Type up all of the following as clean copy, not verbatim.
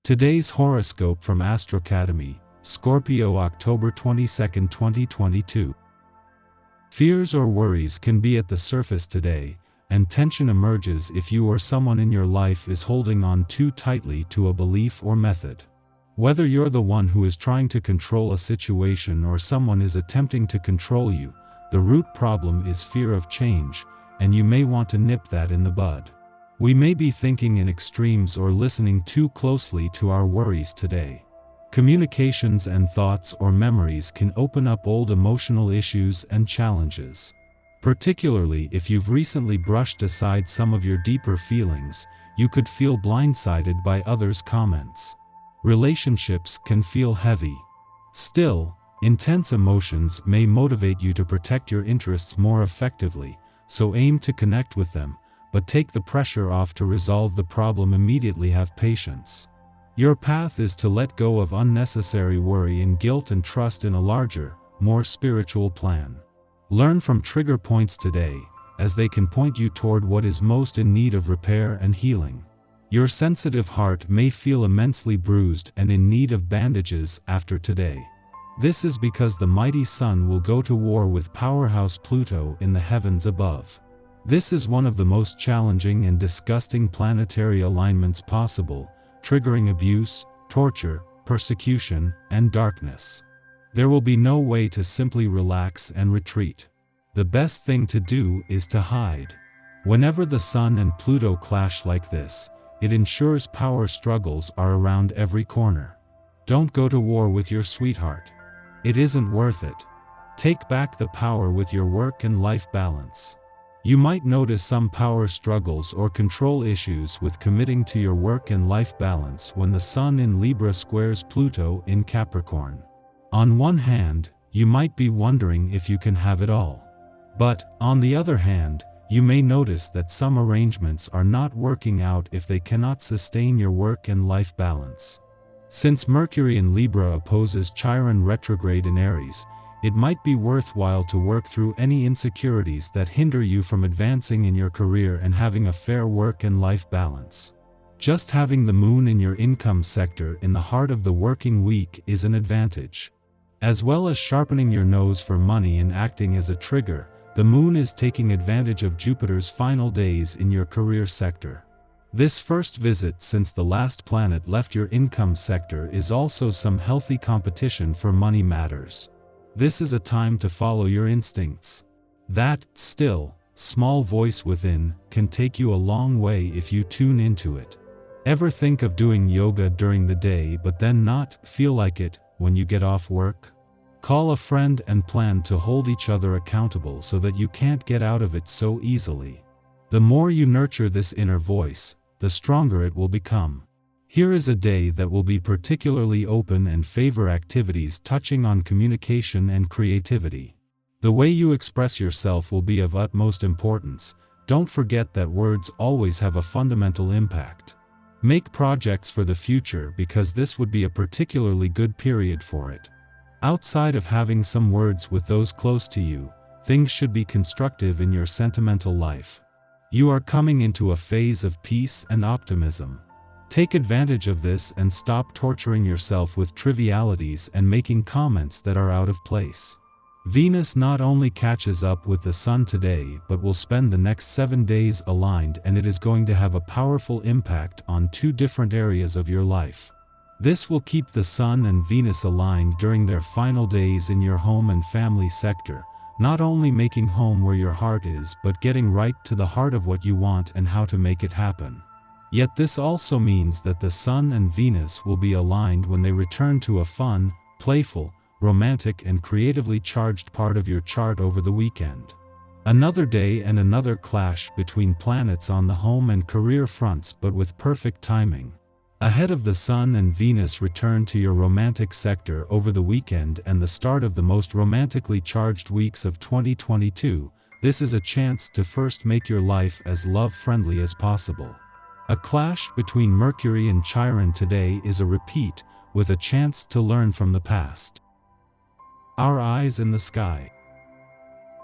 Today's horoscope from Astrocademy, Scorpio, October 22, 2022. Fears or worries can be at the surface today, and tension emerges if you or someone in your life is holding on too tightly to a belief or method. Whether you're the one who is trying to control a situation or someone is attempting to control you, the root problem is fear of change, and you may want to nip that in the bud. We may be thinking in extremes or listening too closely to our worries today. Communications and thoughts or memories can open up old emotional issues and challenges. Particularly if you've recently brushed aside some of your deeper feelings, you could feel blindsided by others' comments. Relationships can feel heavy. Still, intense emotions may motivate you to protect your interests more effectively, so aim to connect with them, but take the pressure off to resolve the problem immediately. Have patience. Your path is to let go of unnecessary worry and guilt and trust in a larger, more spiritual plan. Learn from trigger points today, as they can point you toward what is most in need of repair and healing. Your sensitive heart may feel immensely bruised and in need of bandages after today. This is because the mighty sun will go to war with powerhouse Pluto in the heavens above. This is one of the most challenging and disgusting planetary alignments possible, triggering abuse, torture, persecution, and darkness. There will be no way to simply relax and retreat. The best thing to do is to hide. Whenever the Sun and Pluto clash like this, it ensures power struggles are around every corner. Don't go to war with your sweetheart. It isn't worth it. Take back the power with your work and life balance. You might notice some power struggles or control issues with committing to your work and life balance when the Sun in Libra squares Pluto in Capricorn. On one hand, you might be wondering if you can have it all. But, on the other hand, you may notice that some arrangements are not working out if they cannot sustain your work and life balance. Since Mercury in Libra opposes Chiron retrograde in Aries, it might be worthwhile to work through any insecurities that hinder you from advancing in your career and having a fair work and life balance. Just having the moon in your income sector in the heart of the working week is an advantage. As well as sharpening your nose for money and acting as a trigger, the moon is taking advantage of Jupiter's final days in your career sector. This first visit since the last planet left your income sector is also some healthy competition for money matters. This is a time to follow your instincts. That, still, small voice within, can take you a long way if you tune into it. Ever think of doing yoga during the day but then not feel like it when you get off work? Call a friend and plan to hold each other accountable so that you can't get out of it so easily. The more you nurture this inner voice, the stronger it will become. Here is a day that will be particularly open and favor activities touching on communication and creativity. The way you express yourself will be of utmost importance. Don't forget that words always have a fundamental impact. Make projects for the future because this would be a particularly good period for it. Outside of having some words with those close to you, things should be constructive in your sentimental life. You are coming into a phase of peace and optimism. Take advantage of this and stop torturing yourself with trivialities and making comments that are out of place. Venus not only catches up with the Sun today but will spend the next 7 days aligned, and it is going to have a powerful impact on 2 different areas of your life. This will keep the Sun and Venus aligned during their final days in your home and family sector, not only making home where your heart is but getting right to the heart of what you want and how to make it happen. Yet this also means that the Sun and Venus will be aligned when they return to a fun, playful, romantic and creatively charged part of your chart over the weekend. Another day and another clash between planets on the home and career fronts, but with perfect timing. Ahead of the Sun and Venus return to your romantic sector over the weekend and the start of the most romantically charged weeks of 2022, this is a chance to first make your life as love-friendly as possible. A clash between Mercury and Chiron today is a repeat, with a chance to learn from the past. Our eyes in the sky.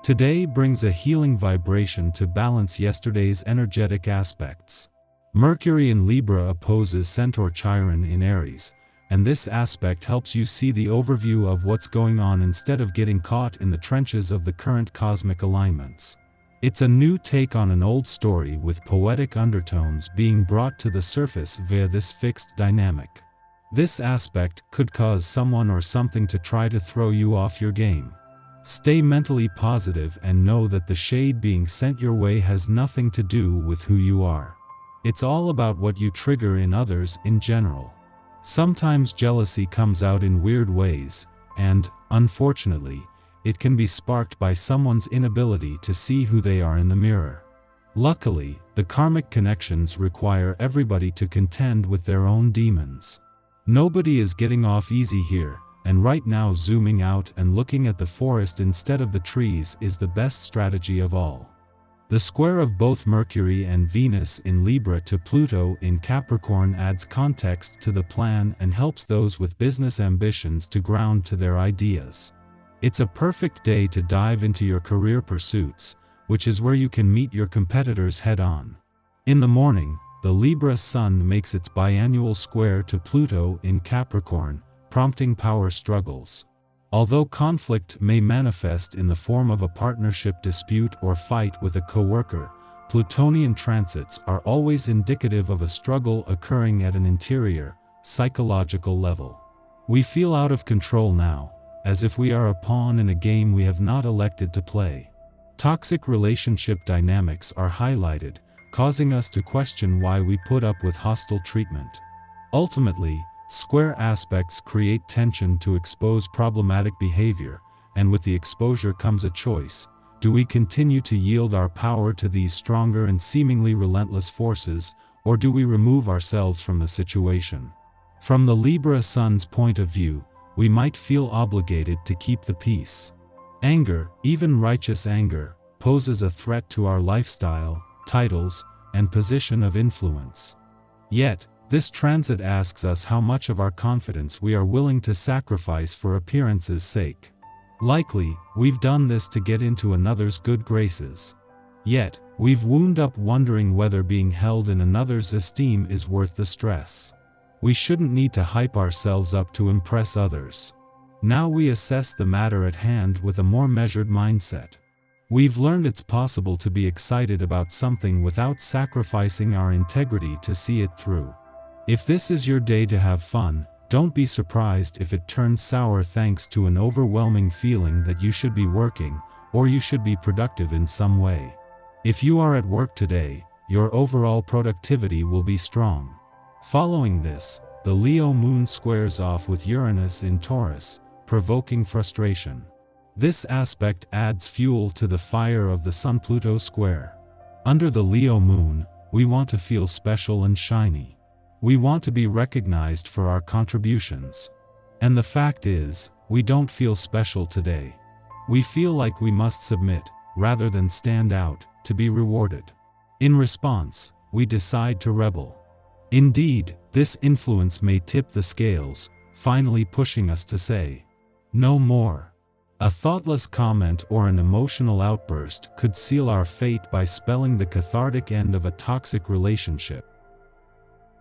Today brings a healing vibration to balance yesterday's energetic aspects. Mercury in Libra opposes Centaur Chiron in Aries, and this aspect helps you see the overview of what's going on instead of getting caught in the trenches of the current cosmic alignments. It's a new take on an old story with poetic undertones being brought to the surface via this fixed dynamic. This aspect could cause someone or something to try to throw you off your game. Stay mentally positive and know that the shade being sent your way has nothing to do with who you are. It's all about what you trigger in others in general. Sometimes jealousy comes out in weird ways, and, unfortunately, it can be sparked by someone's inability to see who they are in the mirror. Luckily, the karmic connections require everybody to contend with their own demons. Nobody is getting off easy here, and right now zooming out and looking at the forest instead of the trees is the best strategy of all. The square of both Mercury and Venus in Libra to Pluto in Capricorn adds context to the plan and helps those with business ambitions to ground to their ideas. It's a perfect day to dive into your career pursuits, which is where you can meet your competitors head-on. In the morning, the Libra Sun makes its biannual square to Pluto in Capricorn, prompting power struggles. Although conflict may manifest in the form of a partnership dispute or fight with a coworker, Plutonian transits are always indicative of a struggle occurring at an interior, psychological level. We feel out of control now, as if we are a pawn in a game we have not elected to play. Toxic relationship dynamics are highlighted, causing us to question why we put up with hostile treatment. Ultimately, square aspects create tension to expose problematic behavior, and with the exposure comes a choice. Do we continue to yield our power to these stronger and seemingly relentless forces, or do we remove ourselves from the situation? From the Libra Sun's point of view, we might feel obligated to keep the peace. Anger, even righteous anger, poses a threat to our lifestyle, titles, and position of influence. Yet, this transit asks us how much of our confidence we are willing to sacrifice for appearance's sake. Likely, we've done this to get into another's good graces. Yet, we've wound up wondering whether being held in another's esteem is worth the stress. We shouldn't need to hype ourselves up to impress others. Now we assess the matter at hand with a more measured mindset. We've learned it's possible to be excited about something without sacrificing our integrity to see it through. If this is your day to have fun, don't be surprised if it turns sour thanks to an overwhelming feeling that you should be working, or you should be productive in some way. If you are at work today, your overall productivity will be strong. Following this, the Leo moon squares off with Uranus in Taurus, provoking frustration. This aspect adds fuel to the fire of the Sun-Pluto square. Under the Leo moon, we want to feel special and shiny. We want to be recognized for our contributions. And the fact is, we don't feel special today. We feel like we must submit, rather than stand out, to be rewarded. In response, we decide to rebel. Indeed, this influence may tip the scales, finally pushing us to say, "No more." A thoughtless comment or an emotional outburst could seal our fate by spelling the cathartic end of a toxic relationship.